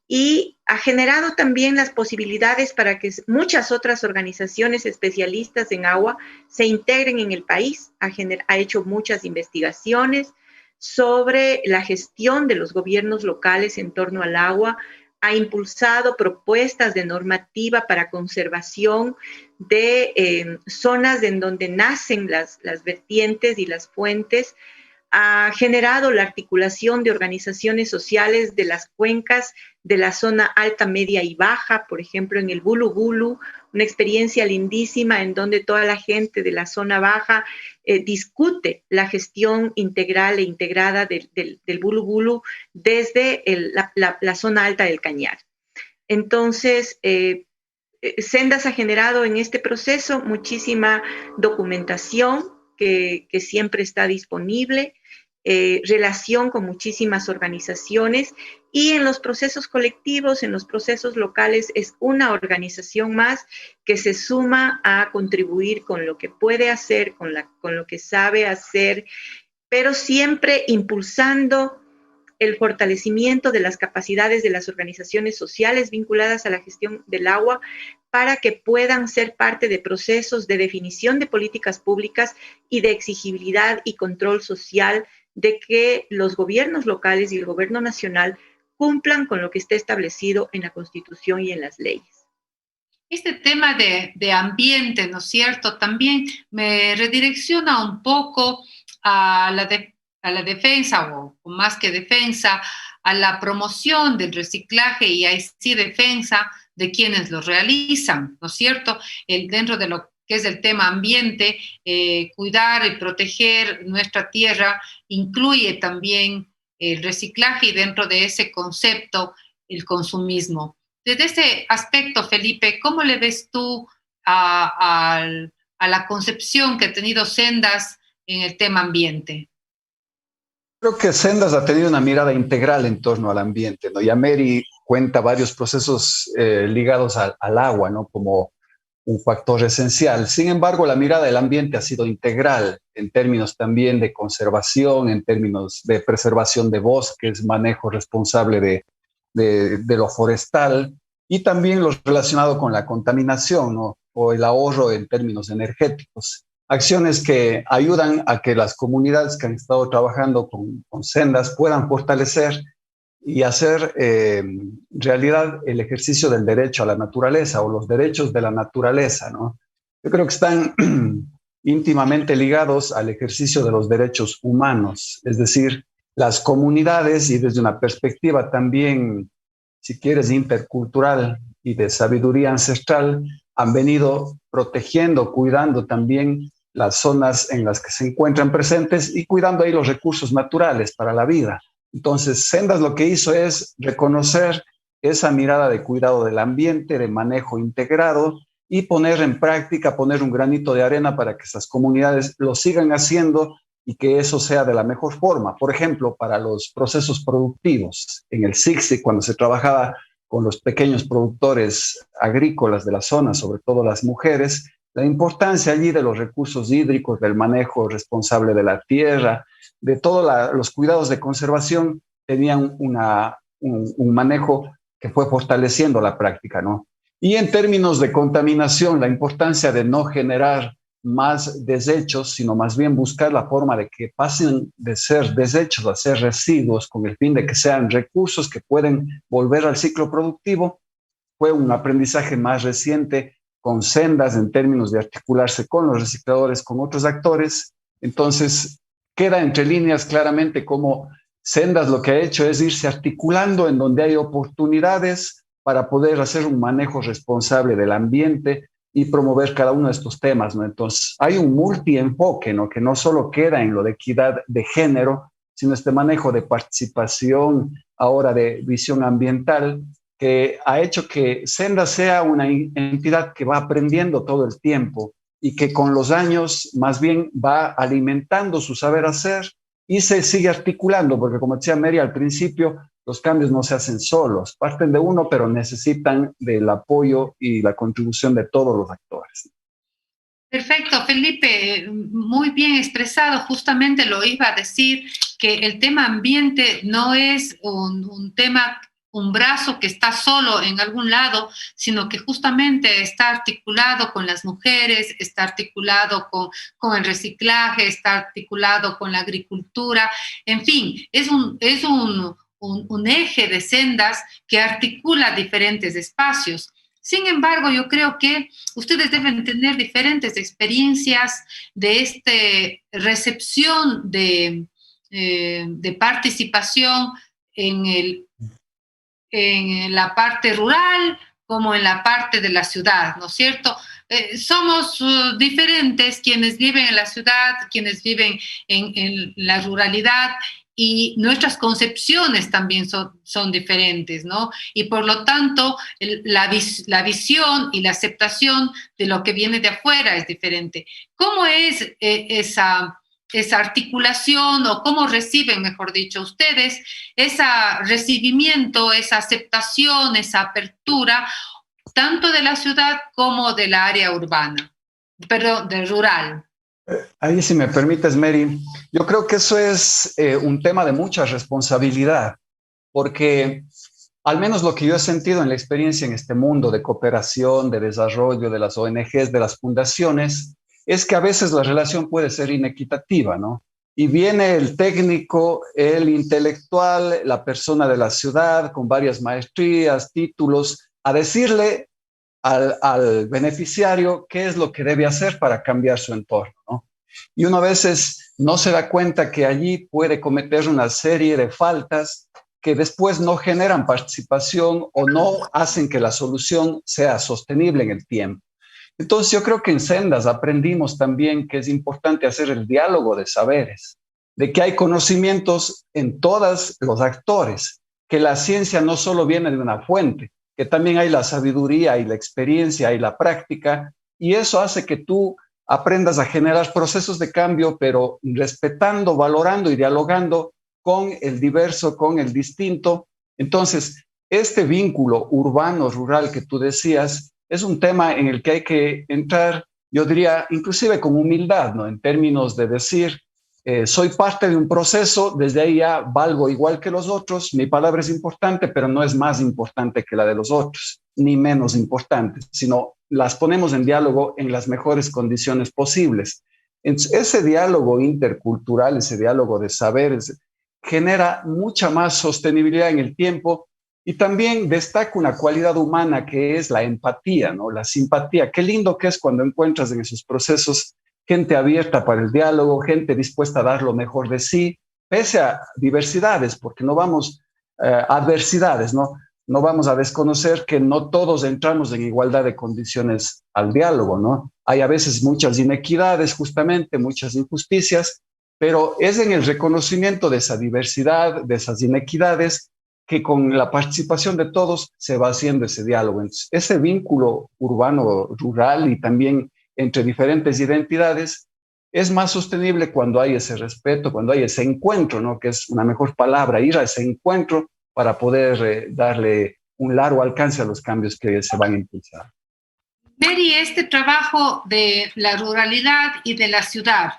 y ha generado también las posibilidades para que muchas otras organizaciones especialistas en agua se integren en el país. Ha hecho muchas investigaciones sobre la gestión de los gobiernos locales en torno al agua, ha impulsado propuestas de normativa para conservación de zonas en donde nacen las vertientes y las fuentes, ha generado la articulación de organizaciones sociales de las cuencas de la zona alta, media y baja, por ejemplo, en el Bulu Bulu, una experiencia lindísima en donde toda la gente de la zona baja discute la gestión integral e integrada del Bulu Bulu desde la zona alta del Cañar. Entonces, Sendas ha generado en este proceso muchísima documentación que siempre está disponible, relación con muchísimas organizaciones, y en los procesos colectivos, en los procesos locales, es una organización más que se suma a contribuir con lo que puede hacer, con lo que sabe hacer, pero siempre impulsando el fortalecimiento de las capacidades de las organizaciones sociales vinculadas a la gestión del agua, para que puedan ser parte de procesos de definición de políticas públicas y de exigibilidad y control social de que los gobiernos locales y el gobierno nacional cumplan con lo que esté establecido en la Constitución y en las leyes. Este tema de ambiente, ¿no es cierto?, también me redirecciona un poco a la defensa, o más que defensa, a la promoción del reciclaje y ahí sí defensa de quienes lo realizan, ¿no es cierto? Dentro de lo que es el tema ambiente, cuidar y proteger nuestra tierra incluye también el reciclaje, y dentro de ese concepto, el consumismo. Desde ese aspecto, Felipe, ¿cómo le ves tú a la concepción que ha tenido Sendas en el tema ambiente? Creo que Sendas ha tenido una mirada integral en torno al ambiente, ¿no? Ya Mary cuenta varios procesos ligados al agua, ¿no?, como un factor esencial. Sin embargo, la mirada del ambiente ha sido integral en términos también de conservación, en términos de preservación de bosques, manejo responsable de lo forestal, y también lo relacionado con la contaminación, ¿no?, o el ahorro en términos energéticos. Acciones que ayudan a que las comunidades que han estado trabajando con Sendas puedan fortalecer y hacer realidad el ejercicio del derecho a la naturaleza, o los derechos de la naturaleza, ¿no? Yo creo que están íntimamente ligados al ejercicio de los derechos humanos, es decir, las comunidades, y desde una perspectiva también, si quieres, intercultural y de sabiduría ancestral, han venido protegiendo, cuidando también las zonas en las que se encuentran presentes y cuidando ahí los recursos naturales para la vida. Entonces, Sendas lo que hizo es reconocer esa mirada de cuidado del ambiente, de manejo integrado, y poner en práctica, poner un granito de arena para que esas comunidades lo sigan haciendo y que eso sea de la mejor forma. Por ejemplo, para los procesos productivos. En el SICSI, cuando se trabajaba con los pequeños productores agrícolas de la zona, sobre todo las mujeres, la importancia allí de los recursos hídricos, del manejo responsable de la tierra, de todos los cuidados de conservación, tenían un manejo que fue fortaleciendo la práctica, ¿no? Y en términos de contaminación, la importancia de no generar más desechos, sino más bien buscar la forma de que pasen de ser desechos a ser residuos, con el fin de que sean recursos que pueden volver al ciclo productivo, fue un aprendizaje más reciente con Sendas en términos de articularse con los recicladores, con otros actores. Entonces, queda entre líneas claramente cómo Sendas lo que ha hecho es irse articulando en donde hay oportunidades para poder hacer un manejo responsable del ambiente y promover cada uno de estos temas, ¿no? Entonces, hay un multienfoque, ¿no? Que no solo queda en lo de equidad de género, sino este manejo de participación, ahora de visión ambiental, que ha hecho que Senda sea una entidad que va aprendiendo todo el tiempo y que con los años más bien va alimentando su saber hacer y se sigue articulando, porque como decía Mary al principio, los cambios no se hacen solos, parten de uno, pero necesitan del apoyo y la contribución de todos los actores. Perfecto, Felipe, muy bien expresado. Justamente lo iba a decir, que el tema ambiente no es un tema, un brazo que está solo en algún lado, sino que justamente está articulado con las mujeres, está articulado con el reciclaje, está articulado con la agricultura. En fin, es un eje de Sendas que articula diferentes espacios. Sin embargo, yo creo que ustedes deben tener diferentes experiencias de esta recepción de participación en la parte rural como en la parte de la ciudad, ¿no es cierto? Somos diferentes quienes viven en la ciudad, quienes viven en la ruralidad, y nuestras concepciones también son diferentes, ¿no? Y por lo tanto, la visión y la aceptación de lo que viene de afuera es diferente. ¿Cómo es esa articulación, o cómo reciben, mejor dicho, ustedes ese recibimiento, esa aceptación, esa apertura, tanto de la ciudad como del área urbana, perdón, del rural? Ahí, si me permites, Mary, yo creo que eso es un tema de mucha responsabilidad, porque al menos lo que yo he sentido en la experiencia en este mundo de cooperación, de desarrollo, de las ONGs, de las fundaciones, es que a veces la relación puede ser inequitativa, ¿no? Y viene el técnico, el intelectual, la persona de la ciudad con varias maestrías, títulos, a decirle al beneficiario qué es lo que debe hacer para cambiar su entorno, ¿no? Y uno a veces no se da cuenta que allí puede cometer una serie de faltas que después no generan participación o no hacen que la solución sea sostenible en el tiempo. Entonces yo creo que en Sendas aprendimos también que es importante hacer el diálogo de saberes, de que hay conocimientos en todos los actores, que la ciencia no solo viene de una fuente, que también hay la sabiduría y la experiencia y la práctica, y eso hace que tú aprendas a generar procesos de cambio, pero respetando, valorando y dialogando con el diverso, con el distinto. Entonces, este vínculo urbano-rural que tú decías es un tema en el que hay que entrar, yo diría, inclusive con humildad, ¿no? En términos de decir, soy parte de un proceso, desde ahí ya valgo igual que los otros, mi palabra es importante, pero no es más importante que la de los otros, ni menos importante, sino las ponemos en diálogo en las mejores condiciones posibles. Ese diálogo intercultural, ese diálogo de saberes, genera mucha más sostenibilidad en el tiempo, y también destaca una cualidad humana que es la empatía, ¿no? La simpatía. Qué lindo que es cuando encuentras en esos procesos gente abierta para el diálogo, gente dispuesta a dar lo mejor de sí, pese a diversidades, porque no vamos, adversidades, ¿no? No vamos a desconocer que no todos entramos en igualdad de condiciones al diálogo, ¿no? Hay a veces muchas inequidades, justamente, muchas injusticias, pero es en el reconocimiento de esa diversidad, de esas inequidades, que con la participación de todos se va haciendo ese diálogo. Entonces, ese vínculo urbano-rural y también entre diferentes identidades es más sostenible cuando hay ese respeto, cuando hay ese encuentro, ¿no? Que es una mejor palabra, ir a ese encuentro para poder darle un largo alcance a los cambios que se van a impulsar. Mary, este trabajo de la ruralidad y de la ciudad,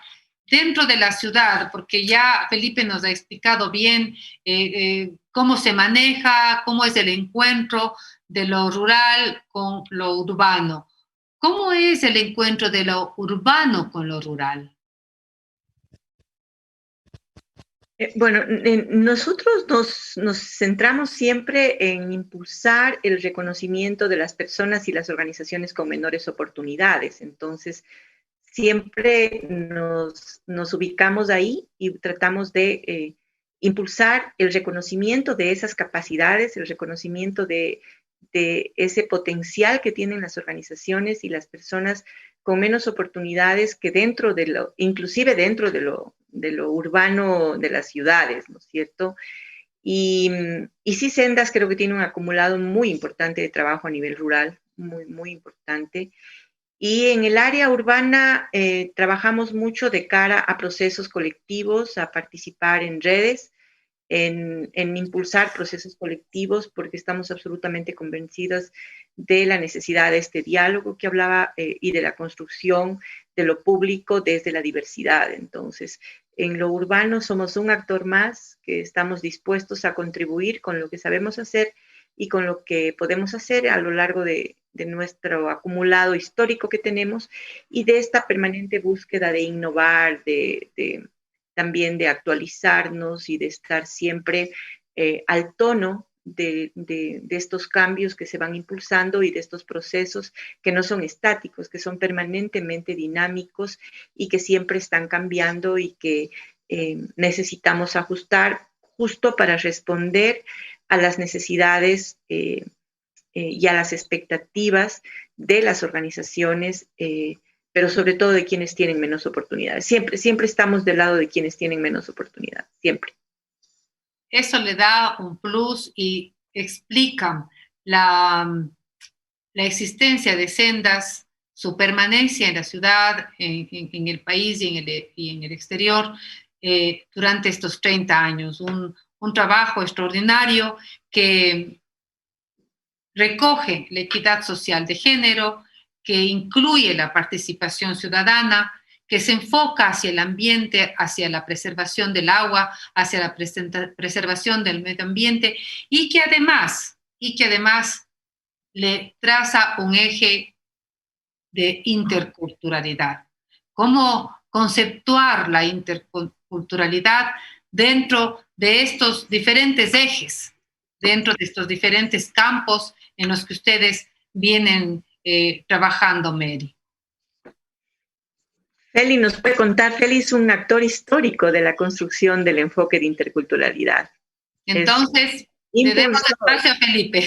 dentro de la ciudad, porque ya Felipe nos ha explicado bien cómo se maneja, cómo es el encuentro de lo rural con lo urbano. ¿Cómo es el encuentro de lo urbano con lo rural? Bueno, nosotros nos centramos siempre en impulsar el reconocimiento de las personas y las organizaciones con menores oportunidades. Entonces, siempre nos ubicamos ahí y tratamos de impulsar el reconocimiento de esas capacidades, el reconocimiento de ese potencial que tienen las organizaciones y las personas con menos oportunidades que inclusive dentro de lo urbano de las ciudades, ¿no es cierto? Y sí, Sendas creo que tiene un acumulado muy importante de trabajo a nivel rural, muy, muy importante. Y en el área urbana trabajamos mucho de cara a procesos colectivos, a participar en redes, en impulsar procesos colectivos, porque estamos absolutamente convencidos de la necesidad de este diálogo que hablaba y de la construcción de lo público desde la diversidad. Entonces, en lo urbano somos un actor más que estamos dispuestos a contribuir con lo que sabemos hacer y con lo que podemos hacer a lo largo de nuestro acumulado histórico que tenemos y de esta permanente búsqueda de innovar, también de actualizarnos y de estar siempre al tono de estos cambios que se van impulsando y de estos procesos que no son estáticos, que son permanentemente dinámicos y que siempre están cambiando y que necesitamos ajustar justo para responder a las necesidades y a las expectativas de las organizaciones, pero sobre todo de quienes tienen menos oportunidades. Siempre estamos del lado de quienes tienen menos oportunidades, siempre. Eso le da un plus y explica la existencia de Sendas, su permanencia en la ciudad, en el país y en el exterior durante estos 30 años. Un trabajo extraordinario que recoge la equidad social de género, que incluye la participación ciudadana, que se enfoca hacia el ambiente, hacia la preservación del agua, hacia la preservación del medio ambiente y que además le traza un eje de interculturalidad. ¿Cómo conceptuar la interculturalidad dentro de estos diferentes ejes, dentro de estos diferentes campos en los que ustedes vienen trabajando, Mary? Feli nos puede contar. Feli es un actor histórico de la construcción del enfoque de interculturalidad. Entonces, le demos espacio a Felipe.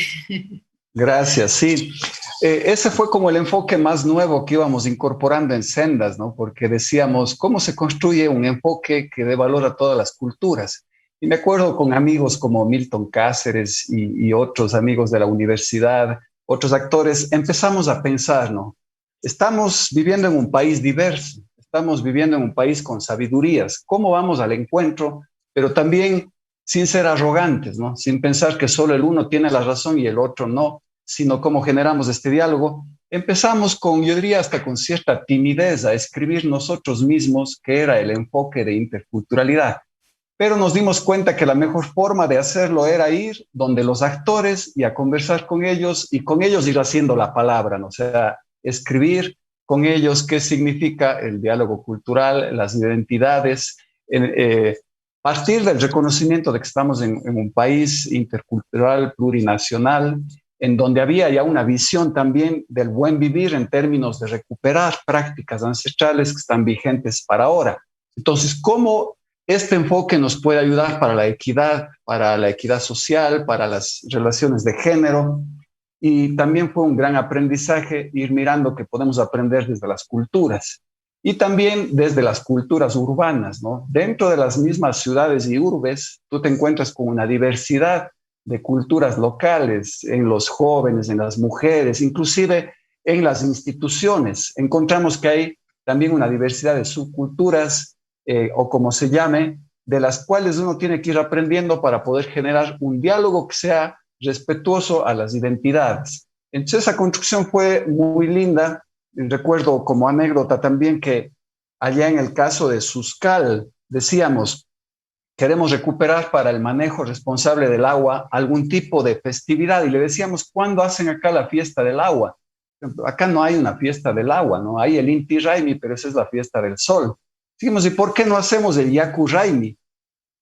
Gracias, sí. Ese fue como el enfoque más nuevo que íbamos incorporando en Sendas, ¿no? Porque decíamos, ¿cómo se construye un enfoque que dé valor a todas las culturas? Y me acuerdo con amigos como Milton Cáceres y otros amigos de la universidad, otros actores, empezamos a pensar, ¿no? Estamos viviendo en un país diverso, estamos viviendo en un país con sabidurías. ¿Cómo vamos al encuentro? Pero también sin ser arrogantes, ¿no? Sin pensar que solo el uno tiene la razón y el otro no, sino cómo generamos este diálogo. Empezamos con, yo diría hasta con cierta timidez, a escribir nosotros mismos qué era el enfoque de interculturalidad. Pero nos dimos cuenta que la mejor forma de hacerlo era ir donde los actores y a conversar con ellos y con ellos ir haciendo la palabra, ¿no? O sea, escribir con ellos qué significa el diálogo cultural, las identidades, partir del reconocimiento de que estamos en un país intercultural, plurinacional, en donde había ya una visión también del buen vivir en términos de recuperar prácticas ancestrales que están vigentes para ahora. Entonces, ¿cómo este enfoque nos puede ayudar para la equidad social, para las relaciones de género? Y también fue un gran aprendizaje ir mirando que podemos aprender desde las culturas y también desde las culturas urbanas, ¿no? Dentro de las mismas ciudades y urbes, tú te encuentras con una diversidad de culturas locales, en los jóvenes, en las mujeres, inclusive en las instituciones. Encontramos que hay también una diversidad de subculturas, o como se llame, de las cuales uno tiene que ir aprendiendo para poder generar un diálogo que sea respetuoso a las identidades. Entonces esa construcción fue muy linda. Recuerdo como anécdota también que allá en el caso de Suscal decíamos, queremos recuperar para el manejo responsable del agua algún tipo de festividad y le decíamos, ¿cuándo hacen acá la fiesta del agua? Acá no hay una fiesta del agua, ¿no? Hay el Inti Raymi, pero esa es la fiesta del sol. Dijimos, ¿y por qué no hacemos el Yaku Raymi?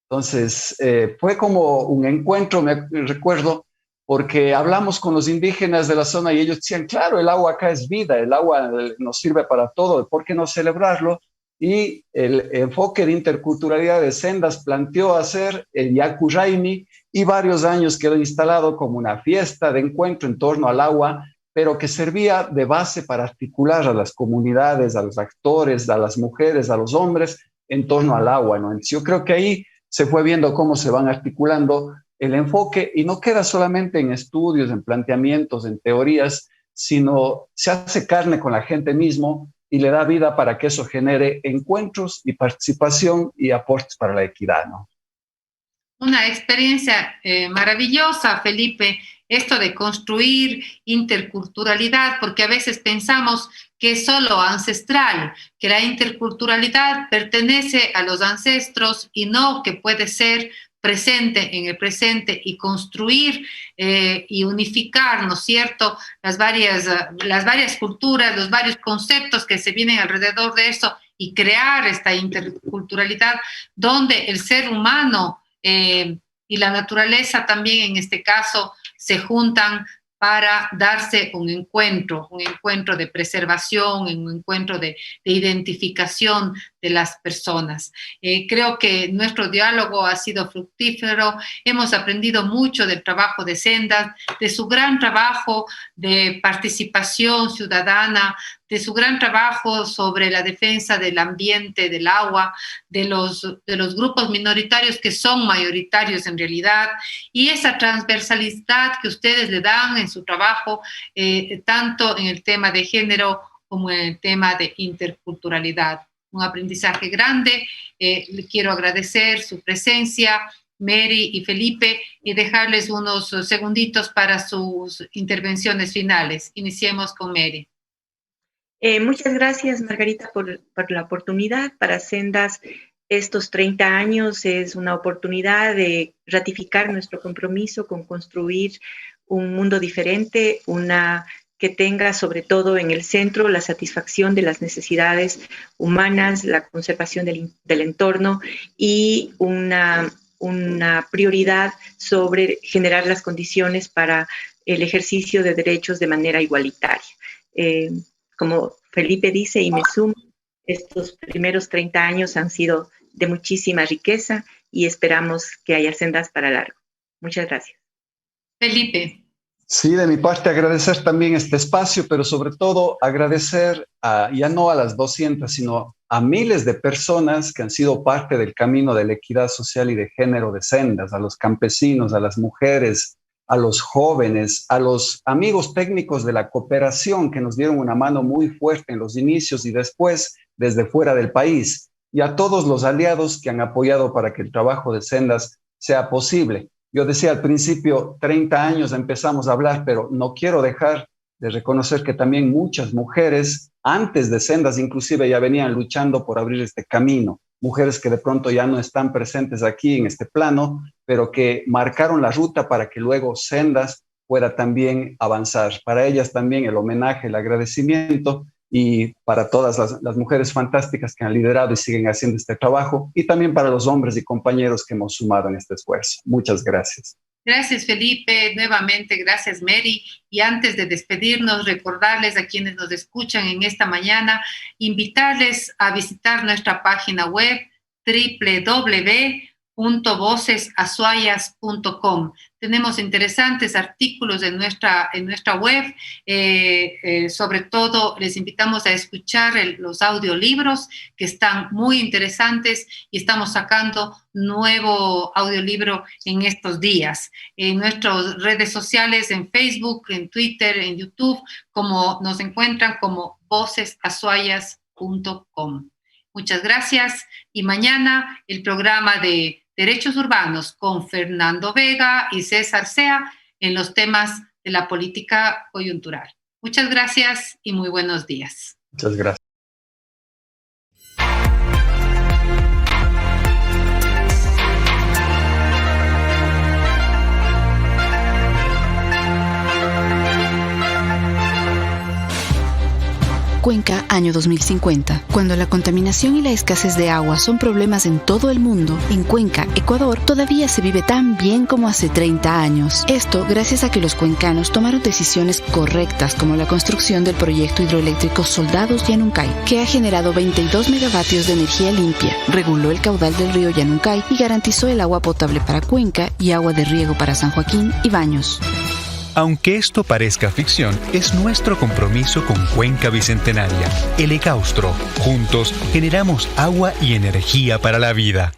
Entonces, fue como un encuentro, me recuerdo, porque hablamos con los indígenas de la zona y ellos decían, claro, el agua acá es vida, el agua nos sirve para todo, ¿por qué no celebrarlo? Y el enfoque de interculturalidad de Sendas planteó hacer el Yaku Raymi y varios años quedó instalado como una fiesta de encuentro en torno al agua, pero que servía de base para articular a las comunidades, a los actores, a las mujeres, a los hombres en torno al agua, ¿no? Entonces, yo creo que ahí se fue viendo cómo se van articulando el enfoque y no queda solamente en estudios, en planteamientos, en teorías, sino se hace carne con la gente mismo y le da vida para que eso genere encuentros y participación y aportes para la equidad, ¿no? Una experiencia maravillosa, Felipe, esto de construir interculturalidad, porque a veces pensamos que es solo ancestral, que la interculturalidad pertenece a los ancestros y no que puede ser presente en el presente y construir y unificar, ¿no es cierto?, las varias culturas, los varios conceptos que se vienen alrededor de eso y crear esta interculturalidad donde el ser humano y la naturaleza también en este caso se juntan para darse un encuentro de preservación, un encuentro de identificación de las personas. Creo que nuestro diálogo ha sido fructífero, hemos aprendido mucho del trabajo de Sendas, de su gran trabajo de participación ciudadana, de su gran trabajo sobre la defensa del ambiente, del agua, de los grupos minoritarios que son mayoritarios en realidad, y esa transversalidad que ustedes le dan en su trabajo, tanto en el tema de género como en el tema de interculturalidad. Un aprendizaje grande. Le quiero agradecer su presencia, Mary y Felipe, y dejarles unos segunditos para sus intervenciones finales. Iniciemos con Mary. Muchas gracias, Margarita, por la oportunidad. Para Sendas, estos 30 años es una oportunidad de ratificar nuestro compromiso con construir un mundo diferente, que tenga sobre todo en el centro la satisfacción de las necesidades humanas, la conservación del entorno y una prioridad sobre generar las condiciones para el ejercicio de derechos de manera igualitaria. Como Felipe dice y me sumo, estos primeros 30 años han sido de muchísima riqueza y esperamos que haya sendas para largo. Muchas gracias. Felipe. Sí, de mi parte agradecer también este espacio, pero sobre todo agradecer ya no a las 200, sino a miles de personas que han sido parte del camino de la equidad social y de género de Sendas, a los campesinos, a las mujeres, a los jóvenes, a los amigos técnicos de la cooperación que nos dieron una mano muy fuerte en los inicios y después desde fuera del país, y a todos los aliados que han apoyado para que el trabajo de Sendas sea posible. Yo decía al principio, 30 años empezamos a hablar, pero no quiero dejar de reconocer que también muchas mujeres, antes de Sendas inclusive, ya venían luchando por abrir este camino. Mujeres que de pronto ya no están presentes aquí en este plano, pero que marcaron la ruta para que luego Sendas pueda también avanzar. Para ellas también el homenaje, el agradecimiento, y para todas las mujeres fantásticas que han liderado y siguen haciendo este trabajo, y también para los hombres y compañeros que hemos sumado en este esfuerzo. Muchas gracias. Gracias, Felipe. Nuevamente, gracias, Mary. Y antes de despedirnos, recordarles a quienes nos escuchan en esta mañana, invitarles a visitar nuestra página web www.vocesazuayas.com. Tenemos interesantes artículos en nuestra web. Sobre todo, les invitamos a escuchar los audiolibros que están muy interesantes y estamos sacando nuevo audiolibro en estos días. En nuestras redes sociales, en Facebook, en Twitter, en YouTube, nos encuentran como vocesazuayas.com. Muchas gracias y mañana el programa de Derechos Urbanos con Fernando Vega y César Sea en los temas de la política coyuntural. Muchas gracias y muy buenos días. Muchas gracias. Cuenca, año 2050. Cuando la contaminación y la escasez de agua son problemas en todo el mundo, en Cuenca, Ecuador, todavía se vive tan bien como hace 30 años. Esto gracias a que los cuencanos tomaron decisiones correctas, como la construcción del proyecto hidroeléctrico Soldados Yanuncay, que ha generado 22 megavatios de energía limpia, reguló el caudal del río Yanuncay y garantizó el agua potable para Cuenca y agua de riego para San Joaquín y Baños. Aunque esto parezca ficción, es nuestro compromiso con Cuenca Bicentenaria, el Ecaustro. Juntos generamos agua y energía para la vida.